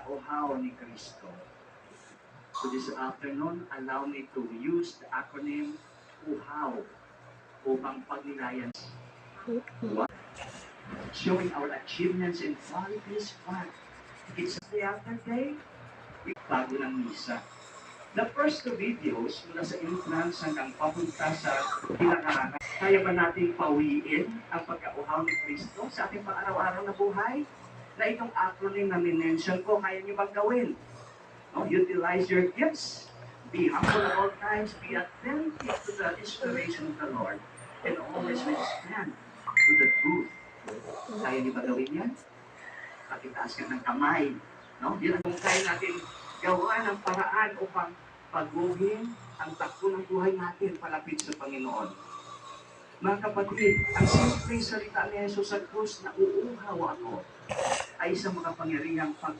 pagkauhaw ni Kristo. So this afternoon, allow me to use the acronym UHAW upang pagnilayan. Showing our achievements and qualities, but it's day after day, bago ng misa. The first two videos mula sa entrance hanggang papunta sa pinakahanap. Kaya ba natin pawiin ang pagkauhaw ni Kristo sa ating pang-araw-araw na buhay? Na itong acronym na minention ko, kaya niyo bang gawin? No? Utilize your gifts. Be humble at all times. Be attentive to the inspiration of the Lord. And always respond to the truth. Kaya niyo ba gawin yan? Pakitaas ka ng kamay. No? Yan ang kaya natin gawa ng paraan upang paguhin ang takbo ng buhay natin palapit sa Panginoon. Mga kapatid, ang simpleng salita ni Jesus sa krus na uuhaw ako ay isang makapangyarihang pag